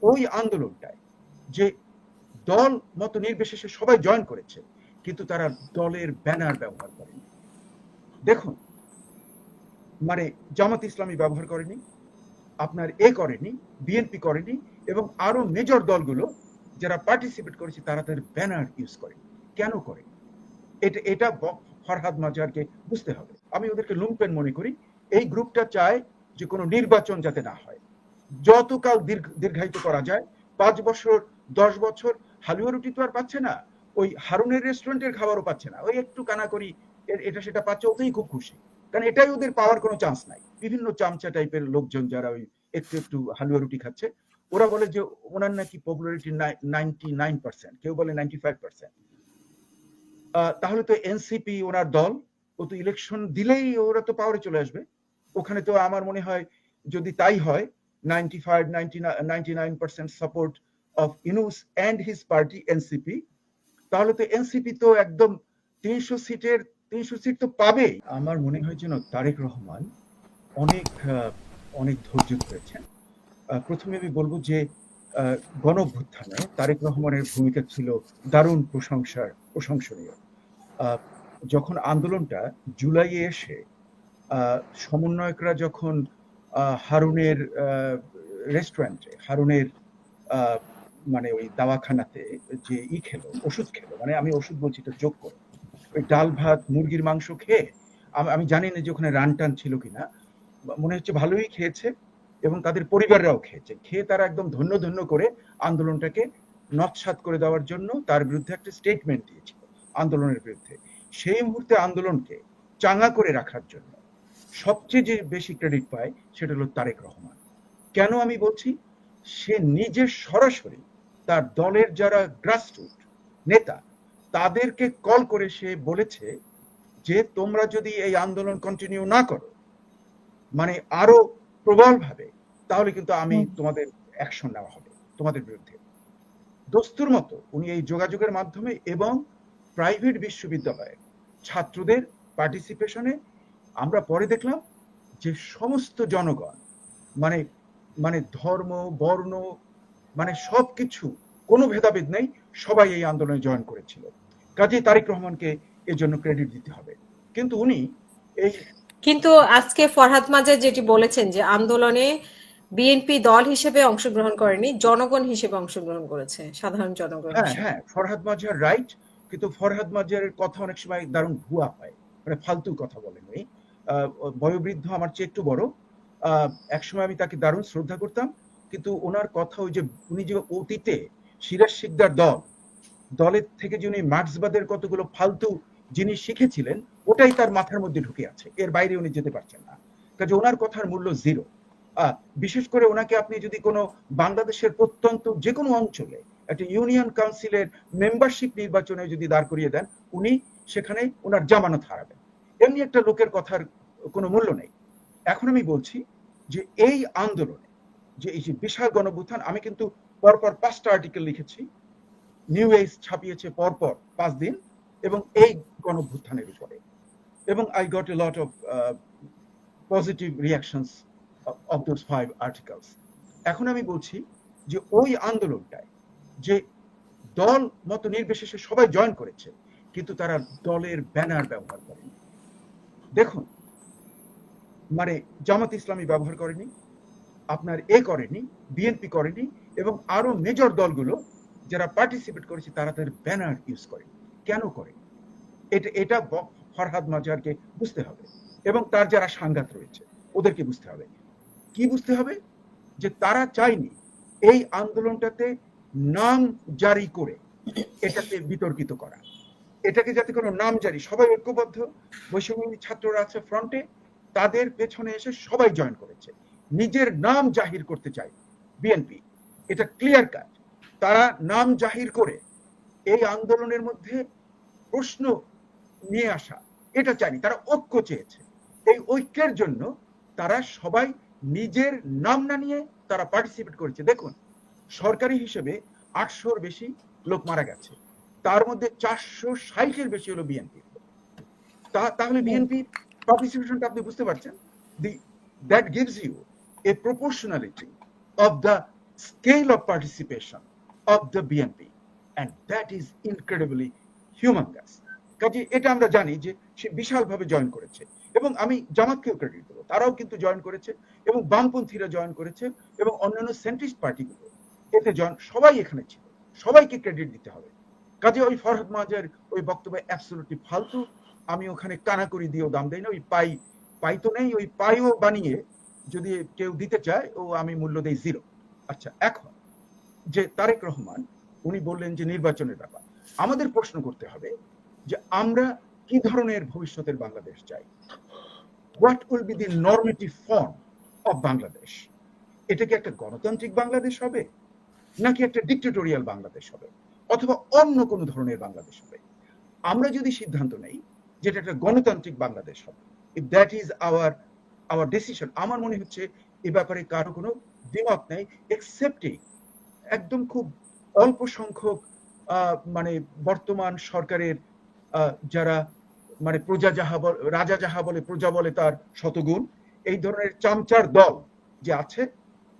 ওই আন্দোলনটায় যে দল মত নির্বিশেষে সবাই জয়েন করেছে, কিন্তু তারা দলের ব্যানার ব্যবহার করেনি। দেখুন, মানে জামাত ইসলামী ব্যবহার করেনি, আপনার করেনি, বিএনপি করেনি, এবং আরো মেজর দলগুলো যারা পার্টিসিপেট করেছে তারা তাদের ব্যানার ইউজ করে। কেন করে? এটা ফরহাদ মাজারকে বুঝতে হবে। আমি ওদেরকে লুম্পেন মনে করি। এই গ্রুপটা চায় যে কোনো নির্বাচন যাতে না হয়, যতকাল দীর্ঘায়িত করা যায়, 5 বছর 10 বছর। হালুয়া রুটি তো আর পাচ্ছে না, ওই হারুনের রেস্টুরেন্টের খাবারও পাচ্ছে না, ওই একটু কানাকড়ি এটা সেটা পাচ্ছে, ওতেই খুব খুশি। কারণ এটাই ওদের পাওয়ার কোনো চান্স নাই। বিভিন্ন চামচা টাইপের লোকজন যারা ওই একটু একটু হালুয়া রুটি খাচ্ছে, ওরা বলে যে ওনার নাকি পপুলারিটি 99%, কেউ বলে 95%। তাহলে তো এনসিপি ওনার দল, ও তো ইলেকশন দিলেই ওরা তো পাওয়ারে চলে আসবে। ওখানে তো আমার মনে হয় যদি তাই হয় 99% support of Yunus and his party NCP, তাহলে তো এনসিপি তো একদম 300 সিট তো পাবে। আমার মনে হয় যেন তারেক রহমান অনেক অনেক ধৈর্য ধরেছেন। প্রথমে আমি বলবো যে গণঅভ্যুত্থানে তারেক রহমানের ভূমিকা ছিল দারুণ প্রশংসনীয়। যখন আন্দোলনটা জুলাইয়ে এসে সমন্বয়করা যখন হারুনের রেস্টুরেন্টে, হারুনের মানে ওই দাওয়াখানাতে যে খেলো, ওষুধ খেলো, মানে আমি ওষুধ বলছি তো যোগ করে, ওই ডাল ভাত মুরগির মাংস খেয়ে, আমি জানি না যে ওখানে রান টান ছিল কিনা, মনে হচ্ছে ভালোই খেয়েছে, এবং তাদের পরিবাররাও খেয়েছে। খেয়ে তারা একদম ধন্য ধন্য করে আন্দোলনটাকে নৎসাৎ করে দেওয়ার জন্য তার বিরুদ্ধে একটা স্টেটমেন্ট দিয়েছিল, আন্দোলনের বিরুদ্ধে। সেই মুহূর্তে আন্দোলনকে চাঙ্গা করে রাখার জন্য সবচেয়ে যে বেশি ক্রেডিট পায় সেটা হলো তারেক রহমান। কেন আমি বলছি? সে নিজে সরাসরি তার দলের যারা গ্রাসরুট নেতা তাদেরকে কল করে সে বলেছে যে তোমরা যদি এই আন্দোলন কন্টিনিউ না করো, মানে আরো প্রবলভাবে, তাহলে কিন্তু আমি তোমাদের অ্যাকশন নেওয়া হবে তোমাদের বিরুদ্ধে। দস্তুর মতো উনি এই যোগাযোগের মাধ্যমে এবং প্রাইভেট বিশ্ববিদ্যালয়ে ছাত্রদের পার্টিসিপেশনে আমরা পরে দেখলাম যে সমস্ত জনগণ, মানে মানে ধর্ম, বর্ণ, মানে সবকিছু, কোনো ভেদাভেদ নেই, সবাই এই আন্দোলনে জয়েন করেছিল। কাজেই তারেক রহমানকে এর জন্য ক্রেডিট দিতে হবে। কিন্তু উনি এই কিন্তু আজকে ফরহাদ মাজার যেটি বলেছেন যে আন্দোলনে বিএনপি দল হিসেবে অংশগ্রহণ করেনি, জনগণ হিসেবে অংশগ্রহণ করেছে, সাধারণ জনগণ হ্যাঁ হিসেবে। হ্যাঁ, ফরহাদ মাঝার রাইট, কিন্তু ফরহাদ মাঝারের কথা অনেক সময় দারুণ ভুয়া হয়, মানে ফালতু কথা বলেন উনি। বয়োবৃদ্ধ, আমার চেয়ে একটু বড়। একসময় আমি তাকে দারুণ শ্রদ্ধা করতাম, কিন্তু ওনার কথা ওই যে উনি যে অতীতে সিরাজ শিকদার দলের থেকে যে উনি মার্ক্সবাদের কতগুলো ফালতু জিনিস শিখেছিলেন, ওটাই তার মাথার মধ্যে ঢুকে আছে, এর বাইরে উনি যেতে পারছেন না। কাজে ওনার কথার মূল্য জিরো। বিশেষ করে ওনাকে আপনি যদি কোনো বাংলাদেশের প্রত্যন্ত যে কোনো অঞ্চলে একটা ইউনিয়ন কাউন্সিলের মেম্বারশিপ নির্বাচনে যদি দাঁড় করিয়ে দেন, উনি সেখানে ওনার জামানত হারাবেন। এমনি একটা লোকের কথার কোনো মূল্য নেই। এখন আমি বলছি যে এই আন্দোলনে যে এই যে বিশাল গণঅভ্যুত্থান, আমি কিন্তু পরপর 5টা আর্টিকেল লিখেছি, নিউ এজ ছাপিয়েছে পরপর 5 দিন, এবং এই গণঅভ্যুত্থানের উপরে, এবং I got a lot of positive reactions of those 5 articles. এখন আমি বলছি যে ওই আন্দোলনটায় যে দল মত নির্বিশেষে সবাই জয়েন করেছে, কিন্তু তারা দলের ব্যানার ব্যবহার করেনি। দেখুন, মানে জামাত ইসলামী ব্যবহার করেনি, আপনার করেনি, বিএনপি করেনি, এবং আরো মেজর দলগুলো যারা পার্টিসিপেট করেছে তারা তাদের ব্যানার ইউজ করে। কেন করে? এটা ফরহাদ মাজারকে বুঝতে হবে, এবং তার যারা সাংঘাত রয়েছে ওদেরকে বুঝতে হবে। কি বুঝতে হবে? যে তারা চায়নি এই আন্দোলনটাতে নাম জারি করে এটাকে বিতর্কিত করা, এটাকে যাতে কোনো নাম জারি, সবাই ঐক্যবদ্ধ, বৈষম্য ছাত্ররা আছে ফ্রন্টে, তাদের পেছনে এসে সবাই জয়েন করেছে। নিজের নাম জাহির করতে চায় বিএনপি, এটা ক্লিয়ার কাট। তারা নাম জাহির করে এই আন্দোলনের মধ্যে প্রশ্ন নিয়ে আসা, এটা চায়নি, তারা ঐক্য চেয়েছে। এই ঐক্যের জন্য তারা সবাই নিজের নাম না নিয়ে তারা পার্টিসিপেট করেছে। দেখুন, সরকারি হিসেবে 800-র বেশি লোক মারা গেছে, তার মধ্যে 460-এর বেশি হলো বিএনপি। তাহলে বিএনপি পার্টিসিপেশনটা আপনি বুঝতে পারছেন। That gives you a proportionality of the scale of participation of the BNP, and that is incredibly humongous. কাজে এটা আমরা জানি যে সে বিশালভাবে জয়েন করেছে, এবং আমি জামাতকেও ক্রেডিট দেবো, তারাও কিন্তু জয়েন করেছে, এবং বামপন্থীরা জয়েন করেছে, এবং অন্যান্য সেন্ট্রিস্ট পার্টিগুলো এতে জয়েন, সবাই এখানে ছিল, সবাইকে ক্রেডিট দিতে হবে। কাজে ওই ফরহাদ মাজার ওই বক্তব্য অ্যাবসলিউটলি ফালতু। আমি ওখানে কানাকড়ি দিয়েও দাম দেই না, ওই পাই তো নেই, ওই পাইও বানিয়ে যদি কেউ দিতে চায় ও আমি মূল্য দেই 0। আচ্ছা, এখন যে তারেক রহমান উনি বললেন যে নির্বাচনের ব্যাপার, আমাদের প্রশ্ন করতে হবে যে আমরা কি ধরনের ভবিষ্যতের বাংলাদেশ চাই, what will be the normative form of Bangladesh. এটা কি একটা গণতান্ত্রিক বাংলাদেশ হবে, নাকি একটা ডিক্টেটোরিয়াল বাংলাদেশ হবে, অথবা অন্য কোনো ধরনের বাংলাদেশ হবে? আমরা যদি সিদ্ধান্ত নেই যেটা একটা গণতান্ত্রিক বাংলাদেশ হবে, if that is our decision, আমার মনে হচ্ছে এ ব্যাপারে কারো কোনো দ্বিমত নেই, এক্সেপ্টিং একদম খুব অল্প সংখ্যক মানে বর্তমান সরকারের যারা মানে প্রজা যাহা রাজা যাহা বলে প্রজা বলে তার শতগুণ, এই ধরনের চামচার দল যে আছে,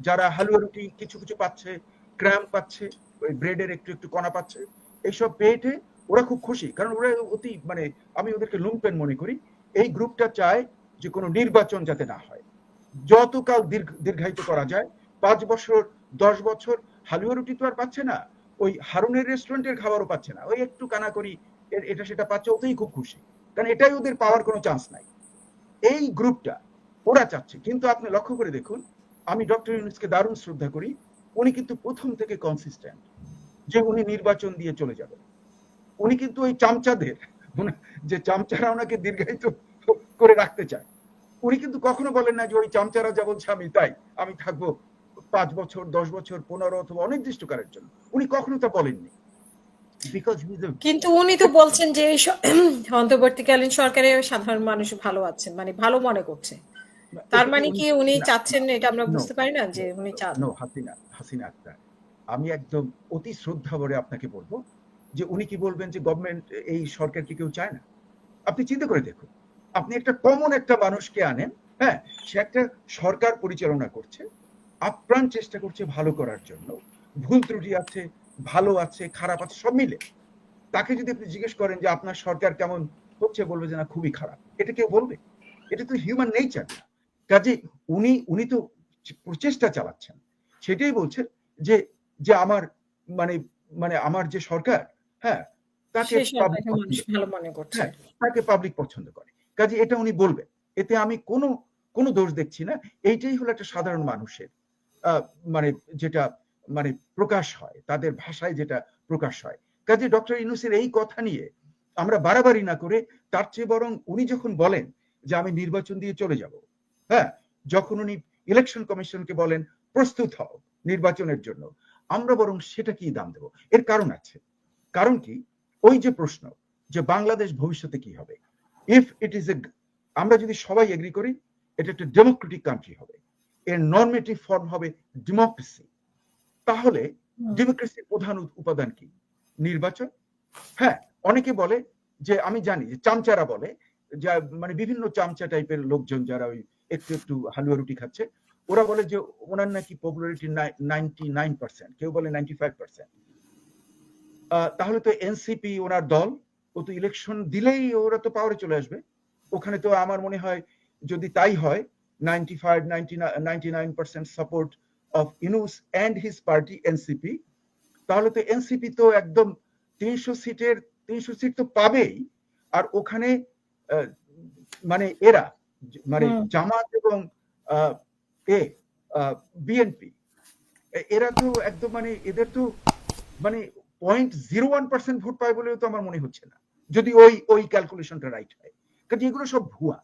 যারা হালুয়া রুটি কিছু কিছু পাচ্ছে, ক্র্যাম পাচ্ছে, ওই ব্রেডের একটু একটু কণা পাচ্ছে, এইসব পেটে ওরা খুব খুশি, কারণ ওরা অতি মানে আমি ওদেরকে লুম্পেন মনে করি। এই গ্রুপটা চায় যে কোনো নির্বাচন যাতে না হয়, যতকাল দীর্ঘায়িত করা যায়, 5 বছর 10 বছর। হালুয়া রুটি তো আর পাচ্ছে না, ওই হারুনের রেস্টুরেন্টের খাবারও পাচ্ছে না, ওই একটু কানাকড়ি এটা সেটা পাচ্ছে, ওতেই খুব খুশি, কারণ এটাই ওদের পাওয়ার কোনো চান্স নাই। এই গ্রুপটা ওরা চাচ্ছে। কিন্তু আপনি লক্ষ্য করে দেখুন, আমি ডক্টর ইউনূসকে দারুণ শ্রদ্ধা করি, উনি কিন্তু প্রথম থেকে কনসিস্টেন্ট যে উনি নির্বাচন দিয়ে চলে যাবেন। উনি কিন্তু ওই চামচাদের, যে চামচারা ওনাকে দীর্ঘায়িত করে রাখতে চায়, উনি কিন্তু কখনো বলেন না যে ওই চামচারা যা বলছে আমি তাই, আমি থাকবো 5 বছর 10 বছর 15 অথবা অনির্দিষ্টকালের জন্য। উনি কখনো তা বলেননি। কিন্তু উনি তো বলছেন যে অন্তর্বর্তীকালীন সরকারে সাধারণ মানুষ ভালো আছেন, মানে ভালো মনে করছে। তার মানে কি উনি চাচ্ছেন, এটা আমরা বুঝতে পারি না যে উনি চান? হাসিনা আক্তার, আমি একদম অতি শ্রদ্ধা ভরে আপনাকে বলবো যে উনি কি বলবেন যে গভর্নমেন্ট এই সরকারকে কেউ চায় না? আপনি চিন্তা করে দেখুন, আপনি একটা কমন একটা মানুষকে আনেন, হ্যাঁ, সে একটা সরকার পরিচালনা করছে, আপ্রাণ চেষ্টা করছে ভালো করার জন্য, ভুল ত্রুটি আছে, ভালো আছে, খারাপ আছে, সব মিলে। তাকে যদি আপনি জিজ্ঞেস করেন যে আপনার সরকার কেমন হচ্ছে, বলবে যে না খুবই খারাপ। এটা কেউ বলবে? এটা তো হিউম্যান নেচার না। কাজে উনি তো প্রচেষ্টা চালাচ্ছেন, সেটাই বলছেন যে যে আমার মানে মানে আমার যে সরকার, হ্যাঁ, তাকে ভালো মনে করছে, তাকে পাবলিক পছন্দ করে। কাজে এটা উনি বলবেন, এতে আমি কোনো দোষ দেখছি না। এইটাই হলো একটা সাধারণ মানুষের মানে যেটা মানে প্রকাশ হয়, তাদের ভাষায় যেটা প্রকাশ হয়। কাজে ডক্টর ইউনূসের এই কথা নিয়ে আমরা বাড়াবাড়ি না করে, তার চেয়ে বরং উনি যখন বলেন যে আমি নির্বাচন দিয়ে চলে যাব, হ্যাঁ, যখন উনি ইলেকশন কমিশনকে বলেন প্রস্তুত হও নির্বাচনের জন্য, আমরা বরং সেটা কি দাম দেব। এর কারণ আছে। কারণ কি, ওই যে প্রশ্ন যে বাংলাদেশ ভবিষ্যতে কি হবে, ইফ ইট ইজ আমরা যদি সবাই এগ্রি করি এটা একটা ডেমোক্রেটিক কান্ট্রি হবে, এর নরমেটিভ ফর্ম হবে ডেমোক্রেসি, তাহলে ডেমোক্রেসির প্রধান উপাদান কি? নির্বাচন। হ্যাঁ, অনেকে বলে যে, আমি জানি যে চামচারা বলে, যা মানে বিভিন্ন চামচা টাইপের লোকজন যারা ওই একটু একটু হালুয়া রুটি খাচ্ছে, ওরা বলে যে ওনার নাকি পপুলারিটি 99%, কেউ বলে 95%। তাহলে তো এনসিপি ওনার দল, ও তো ইলেকশন দিলেই ওরা তো পাওয়ারে চলে আসবে। ওখানে তো আমার মনে হয় যদি তাই হয় 99% support of Yunus and his party NCP, তাহলে তো এনসিপি তো একদম 300 সিট তো পাবেই। আর ওখানে মানে এরা মানে জামাত এবং বিএনপি, এরা তো একদম মানে এদের তো মানে 0.01% ভোট পায় বলেও তো আমার মনে হচ্ছে না, যদি ওই ক্যালকুলেশনটা রাইট হয়। কারণ এগুলো সব ভুয়া।